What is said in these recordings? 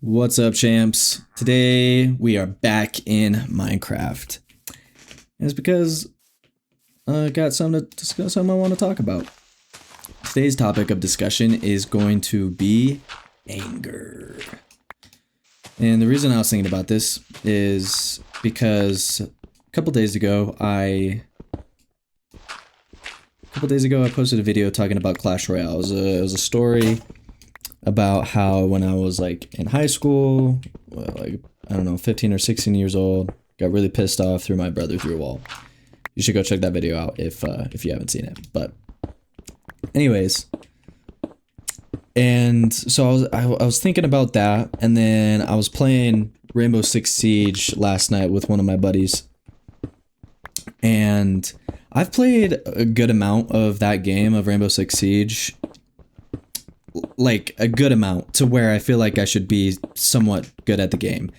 What's up, champs? Today we are back in Minecraft. And it's because I got something to discuss, something I want to talk about. Today's topic of discussion is going to be anger. And the reason I was thinking about this is because a couple days ago I posted a video talking about Clash Royale. It was a story about how when I was like in high school, like I don't know, 15 or 16 years old, got really pissed off, threw my brother through a wall. You should go check that video out if you haven't seen it. But anyways, and so I was thinking about that, and then I was playing Rainbow Six Siege last night with one of my buddies, and I've played a good amount of that game of Rainbow Six Siege, like a good amount to where I feel like I should be somewhat good at the game,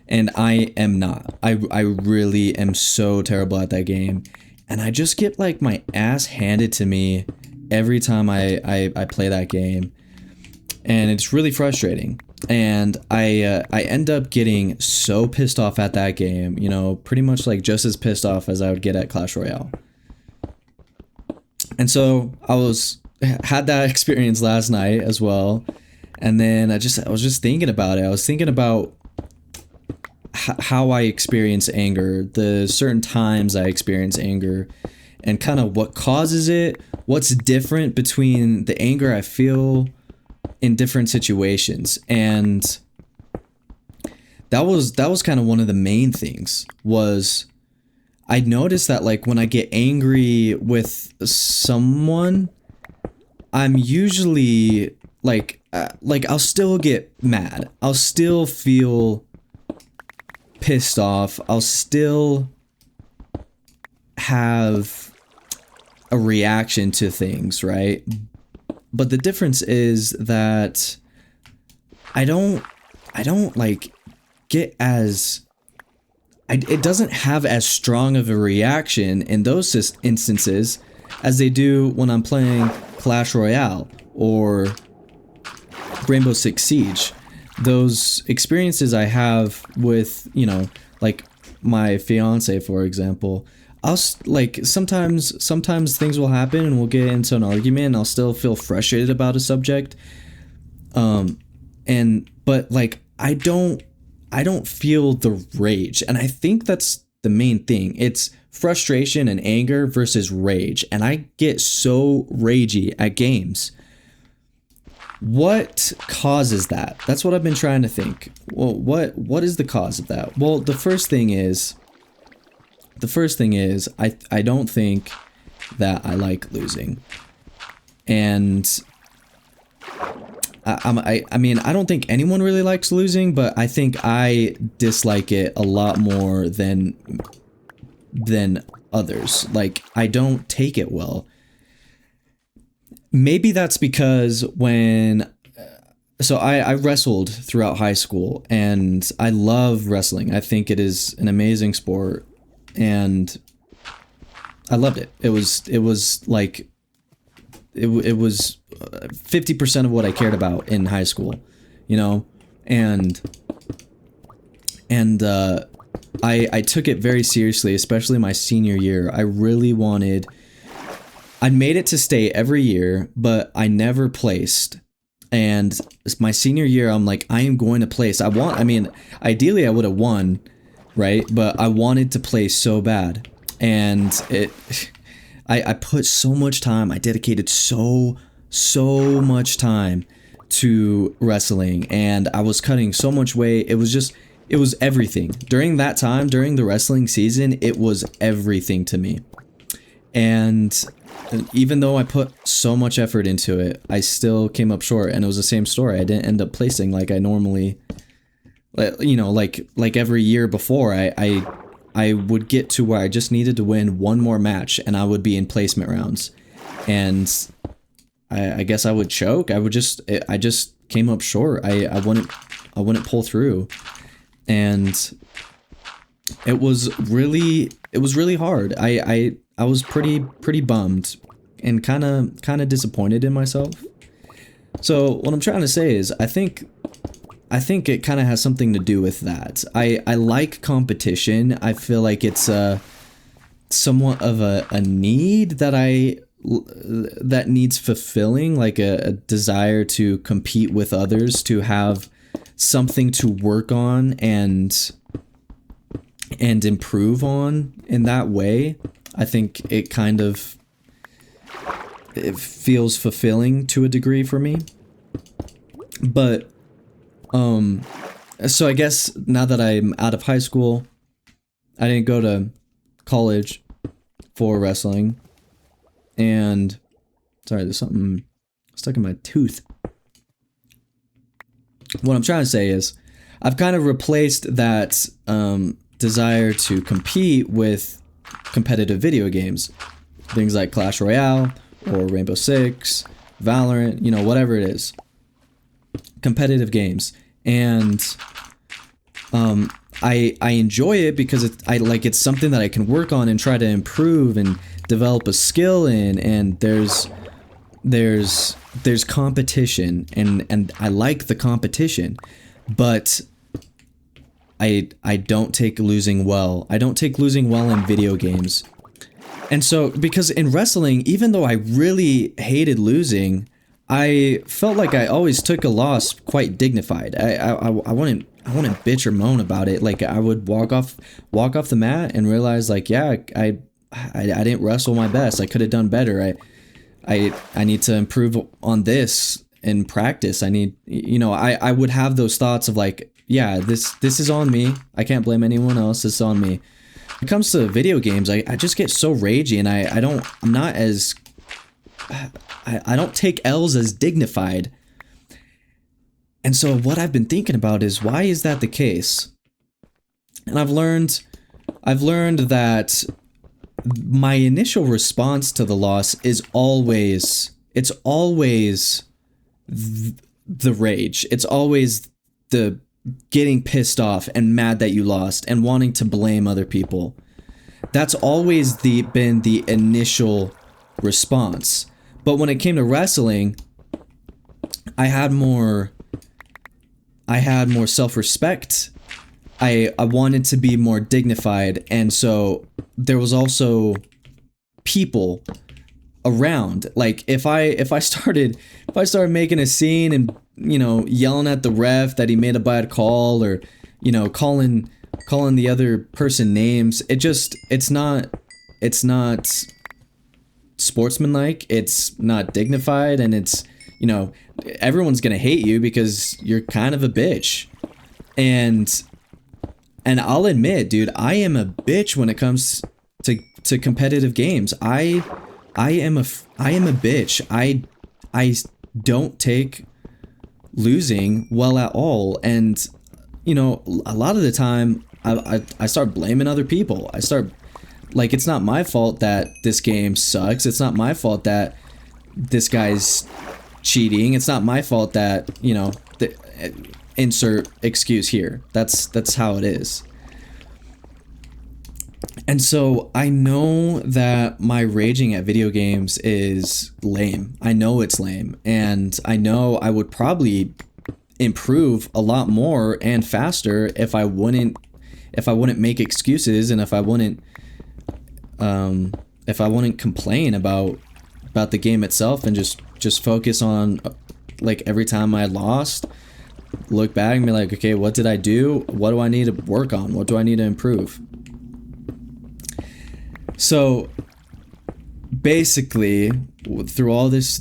and I am not. I really am so terrible at that game, and I just get like my ass handed to me every time I play that game, and it's really frustrating. And I end up getting so pissed off at that game, you know, pretty much like just as pissed off as I would get at Clash Royale. And so had that experience last night as well, and then I was just thinking about it. I was thinking about how I experience anger, the certain times I experience anger, and kind of what causes it, what's different between the anger I feel in different situations. And that was kind of one of the main things. Was I noticed that like when I get angry with someone, I'm usually like I'll still get mad. I'll still feel pissed off. I'll still have a reaction to things, right? But the difference is that I don't like get as it doesn't have as strong of a reaction in those instances as they do when I'm playing Clash Royale or Rainbow Six Siege. Those experiences I have with, you know, like my fiance, for example, like sometimes things will happen and we'll get into an argument and I'll still feel frustrated about a subject. But like I don't feel the rage, and I think that's the main thing. It's frustration and anger versus rage, and I get so ragey at games. What causes that? That's what I've been trying to think. Well, what is the cause of that? Well, the first thing is I don't think that I like losing. And I mean, I don't think anyone really likes losing, but I think I dislike it a lot more than others. Like, I don't take it well. Maybe that's because so I wrestled throughout high school, and I love wrestling. I think it is an amazing sport, and I loved it. It was like it was 50% of what I cared about in high school, you know, and I took it very seriously, especially my senior year. I made it to state every year, but I never placed. And my senior year, I'm like, I am going to place. Ideally I would have won, right? But I wanted to place so bad. And I put so much time. I dedicated so much time to wrestling, and I was cutting so much weight. It was everything. During that time, during the wrestling season, it was everything to me. And even though I put so much effort into it, I still came up short, and it was the same story. I didn't end up placing like I normally, you know, like every year before. I would get to where I just needed to win one more match, and I would be in placement rounds. And I guess I would choke. I just came up short. I wouldn't pull through. And it was really hard. I was pretty bummed and kind of disappointed in myself. So what I'm trying to say is I think I think it kind of has something to do with that. I like competition. I feel like it's somewhat of a need that needs fulfilling, like a desire to compete with others, to have something to work on and improve on in that way. I think it feels fulfilling to a degree for me. But so I guess now that I'm out of high school, I didn't go to college for wrestling. And sorry, there's something stuck in my tooth. What I'm trying to say is I've kind of replaced that desire to compete with competitive video games. Things like Clash Royale or Rainbow Six, Valorant, you know, whatever it is. Competitive games. And I enjoy it because it's something that I can work on and try to improve and develop a skill in, and there's competition, and I like the competition, but I don't take losing well. I don't take losing well in video games. And so, because in wrestling, even though I really hated losing, I felt like I always took a loss quite dignified. I wouldn't bitch or moan about it. Like, I would walk off the mat and realize, like, yeah, I didn't wrestle my best. I could have done better. I need to improve on this in practice. I need, you know, I would have those thoughts of like, yeah, this is on me. I can't blame anyone else. It's on me. When it comes to video games, I just get so ragey, and I don't take L's as dignified. And so what I've been thinking about is, why is that the case? And I've learned that my initial response to the loss is always the rage. It's always the getting pissed off and mad that you lost and wanting to blame other people. That's always been the initial response. But when it came to wrestling, I had more self-respect. I wanted to be more dignified, and so there was also people around. Like, if I started making a scene and, you know, yelling at the ref that he made a bad call, or, you know, calling the other person names, it's not sportsmanlike, it's not dignified, and it's, you know, everyone's gonna hate you because you're kind of a bitch. And I'll admit, dude, I am a bitch when it comes to competitive games. I am a bitch. I don't take losing well at all. And, you know, a lot of the time I start blaming other people. I start, like, it's not my fault that this game sucks. It's not my fault that this guy's cheating. It's not my fault that, you know, insert excuse here. That's how it is. And so I know that my raging at video games is lame. I know it's lame, and I know I would probably improve a lot more and faster if I wouldn't make excuses, and if I wouldn't complain about the game itself, and just focus on, like, every time I lost, look back and be like, okay, what did I do? What do I need to work on? What do I need to improve? So basically, through all this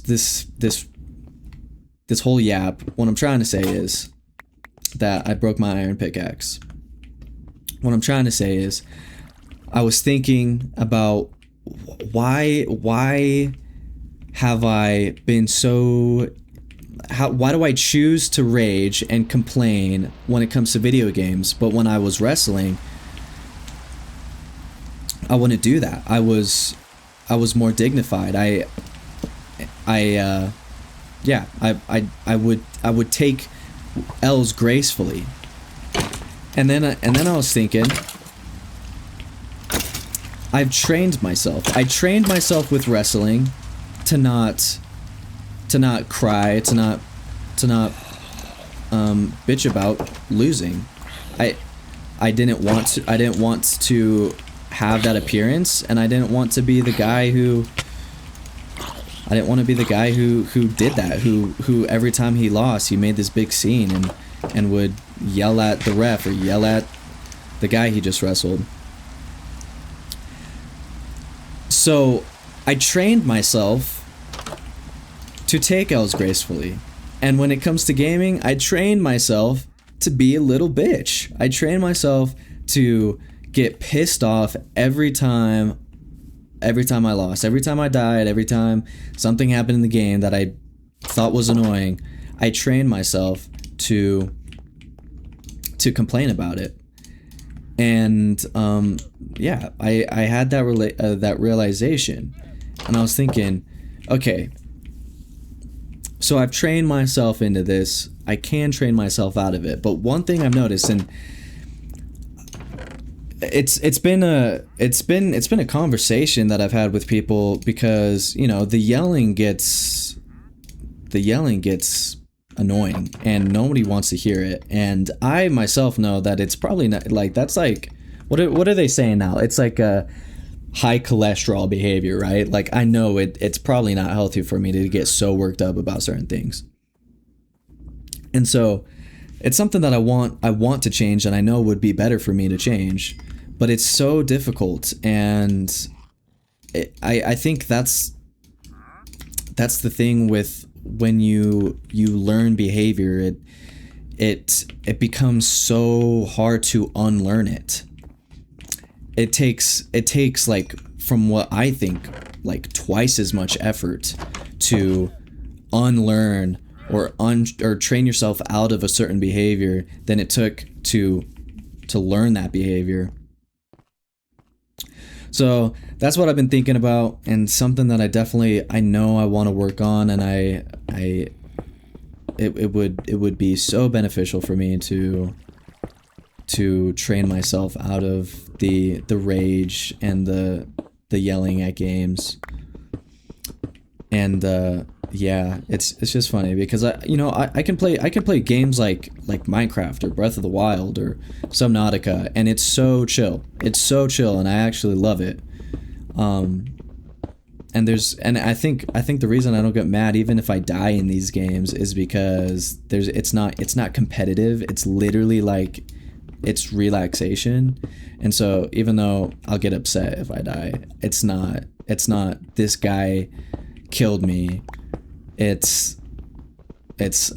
whole yap, what I'm trying to say is that I broke my iron pickaxe. What I'm trying to say is, I was thinking about why have I been so... why do I choose to rage and complain when it comes to video games, but when I was wrestling, I wouldn't do that. I was more dignified. I would take L's gracefully. And then I was thinking, I've trained myself. I trained myself with wrestling to not cry, to not bitch about losing. I didn't want to have that appearance, and I didn't want to be the guy who did that, who every time he lost, he made this big scene and would yell at the ref or yell at the guy he just wrestled. So I trained myself to take L's gracefully. And when it comes to gaming, I trained myself to be a little bitch. I trained myself to get pissed off every time I lost, every time I died, every time something happened in the game that I thought was annoying. I trained myself to complain about it. And yeah, I had that realization, and I was thinking, okay, so I've trained myself into this. I can train myself out of it. But one thing I've noticed, and it's been a conversation that I've had with people, because, you know, the yelling gets annoying and nobody wants to hear it. And I myself know that it's probably not, like, that's like, what are they saying now? It's like a high cholesterol behavior, right? Like, I know it's probably not healthy for me to get so worked up about certain things. And so it's something that I want to change, and I know would be better for me to change, but it's so difficult. And I think that's the thing with when you learn behavior, it becomes so hard to unlearn it. It takes like, from what I think, like twice as much effort to unlearn or train yourself out of a certain behavior than it took to learn that behavior. So that's what I've been thinking about, and something that I know I want to work on, and it would be so beneficial for me to train myself out of the rage and the yelling at games. And yeah, it's just funny because I can play games like Minecraft or Breath of the Wild or Subnautica, and it's so chill. It's so chill, and I actually love it. And I think the reason I don't get mad even if I die in these games is because it's not competitive. It's literally like, it's relaxation. And so even though I'll get upset if I die, it's not this guy killed me. It's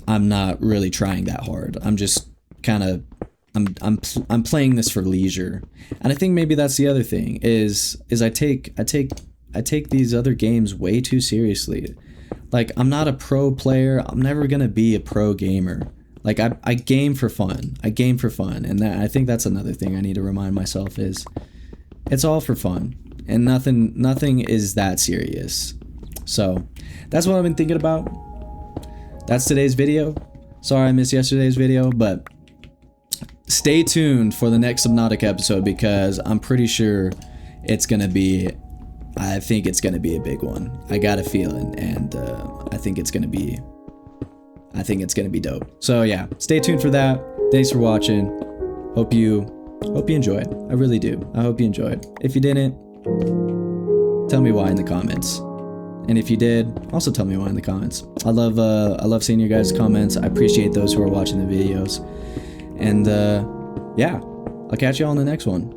I'm not really trying that hard. I'm just kind of I'm playing this for leisure. And I think maybe that's the other thing is I take these other games way too seriously. Like, I'm not a pro player. I'm never going to be a pro gamer. Like, I game for fun. I game for fun. And I think that's another thing I need to remind myself is it's all for fun. And nothing is that serious. So that's what I've been thinking about. That's today's video. Sorry I missed yesterday's video, but stay tuned for the next Subnautica episode, because I'm pretty sure I think it's gonna be a big one. I got a feeling, and I think it's gonna be dope. So yeah, stay tuned for that. Thanks for watching. Hope you enjoyed. I really do. I hope you enjoyed. If you didn't, tell me why in the comments. And if you did, also tell me why in the comments. I love seeing your guys' comments. I appreciate those who are watching the videos. And yeah, I'll catch you all in the next one.